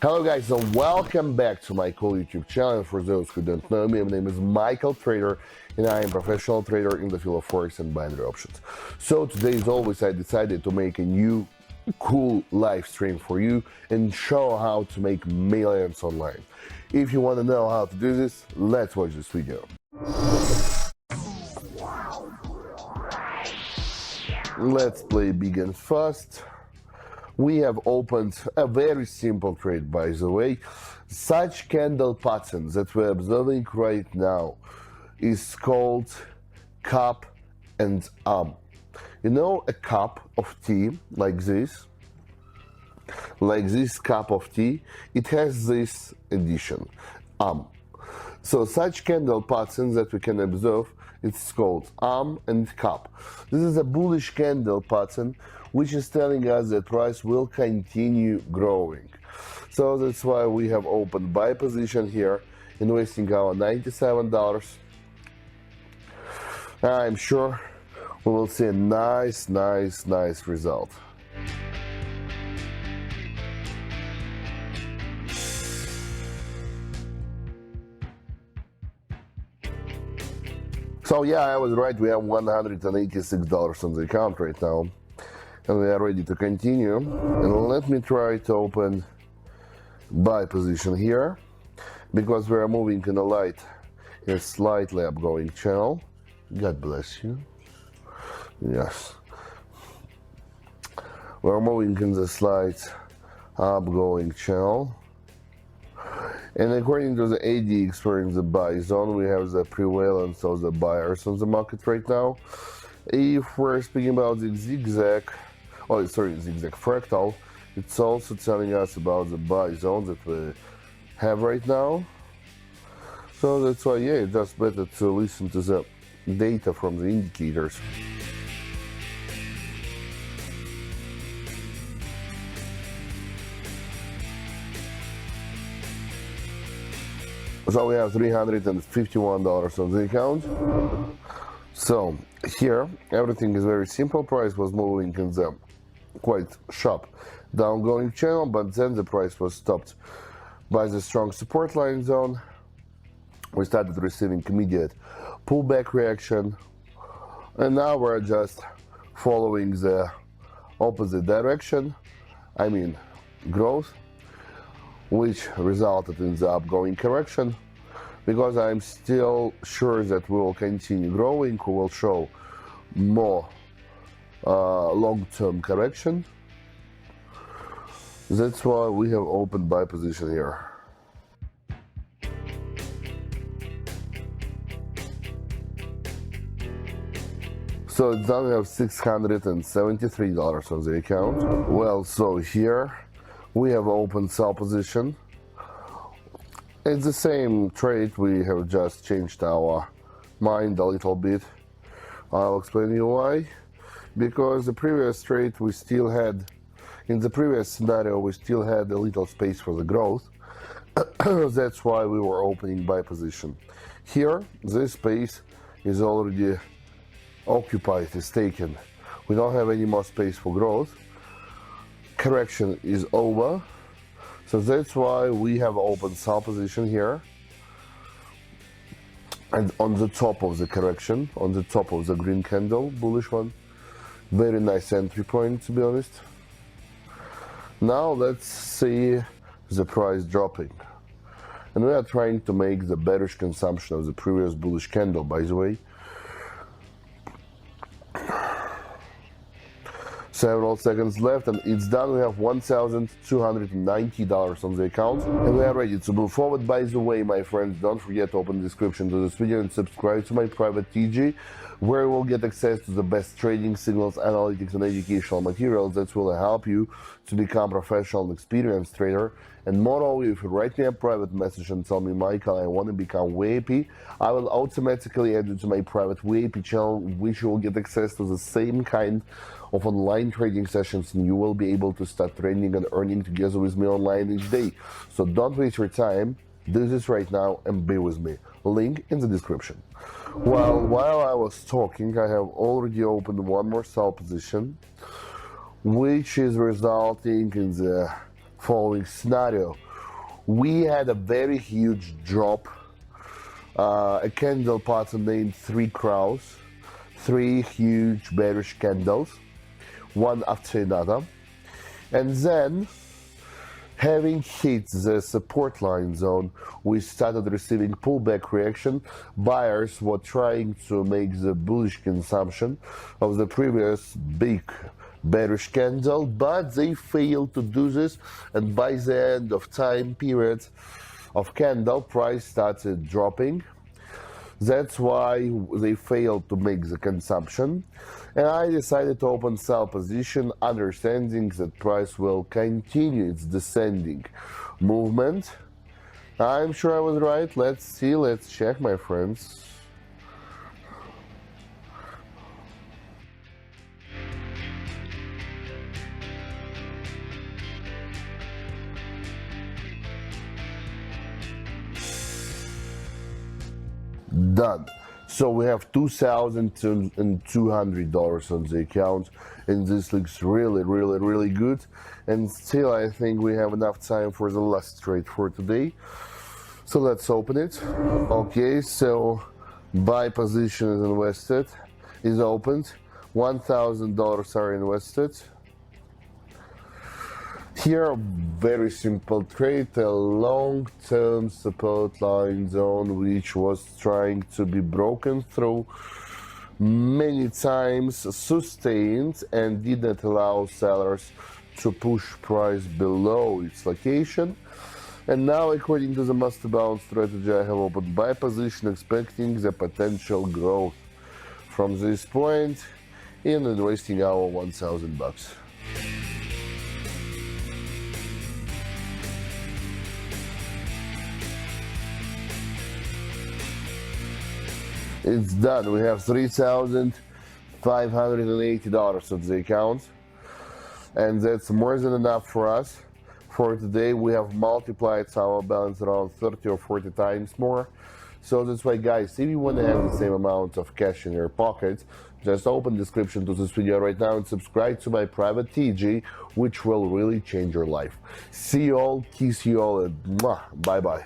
Hello guys and welcome back to my cool YouTube channel. For those who don't know me, my name is Michael Trader and I am a professional trader in the field of forex and binary options. So today as always I decided to make a new cool live stream for you and show how to make millions online. If you want to know how to do this, let's watch this video. Let's play big and fast. We have opened a very simple trade, by the way. Such candle patterns that we're observing right now is called cup and arm. You know, a cup of tea like this cup of tea, it has this addition, arm. So such candle patterns that we can observe, it's called arm and cup. This is a bullish candle pattern which is telling us that price will continue growing. So that's why we have opened buy position here, investing our $97. I'm sure we will see a nice result. So yeah, I was right, we have $186 on the account right now. And we are ready to continue. And let me try to open buy position here, because we are moving in a slightly upgoing channel. God bless you. Yes. We're moving in the slight upgoing channel. And according to the ADX, we're in the buy zone. We have the prevalence of the buyers on the market right now. If we're speaking about the zigzag fractal, it's also telling us about the buy zone that we have right now. So that's why, yeah, it's just better to listen to the data from the indicators. So we have $351 on the account. So here everything is very simple. Price was moving in the quite sharp downgoing channel, but then the price was stopped by the strong support line zone. We started receiving immediate pullback reaction, and now we're just following the opposite direction, I mean growth, which resulted in the upgoing correction. Because I'm still sure that we will continue growing, we will show more long-term correction. That's why we have opened buy position here. So it's done. We have $673 on the account. Well, so here we have opened sell position. It's the same trade, we have just changed our mind a little bit. I'll explain you why. Because the previous trade we still had, in the previous scenario we still had a little space for the growth. That's why we were opening buy position. Here, this space is already occupied, is taken. We don't have any more space for growth. Correction is over. So that's why we have opened sell position here, and on the top of the correction, on the top of the green candle, bullish one. Very nice entry point, to be honest. Now let's see the price dropping. And we are trying to make the bearish consumption of the previous bullish candle, by the way. Several seconds left and it's done. We have $1,290 on the account and we are ready to move forward. By the way, my friends, don't forget to open the description to this video and subscribe to my private TG, where you will get access to the best trading signals, analytics and educational materials that will help you to become a professional and experienced trader. And moreover, if you write me a private message and tell me, Michael, I want to become VIP, I will automatically add you to my private VIP channel, which you will get access to the same kind of online trading sessions, and you will be able to start trading and earning together with me online each day. So don't waste your time, do this right now and be with me. Link in the description. Well, while I was talking, I have already opened one more sell position, which is resulting in the following scenario. we had a very huge drop. A candle pattern named Three Crows, three huge bearish candles, one after another. And then, having hit the support line zone, we started receiving pullback reaction. Buyers were trying to make the bullish consumption of the previous big bearish candle, but they failed to do this, and by the end of time period of candle, price started dropping. That's why they failed to make the consumption, and I decided to open sell position, understanding that price will continue its descending movement. I'm sure I was right. Let's see, let's check, my friends. Done. So we have $2,200 on the account, and this looks really good. And still, I think we have enough time for the last trade for today. So let's open it. Okay, so buy position is invested, is opened. $1,000 are invested. Here, very simple trade, a long-term support line zone which was trying to be broken through many times, sustained, and did not allow sellers to push price below its location. And now, according to the master bound strategy, I have opened buy position, expecting the potential growth from this point in investing our $1,000. It's done. We have $3,580 on the account, and that's more than enough for us. For today, we have multiplied our balance around 30 or 40 times more. So that's why, guys, if you want to have the same amount of cash in your pocket, just open description to this video right now and subscribe to my private TG, which will really change your life. See you all, kiss you all, and bye bye.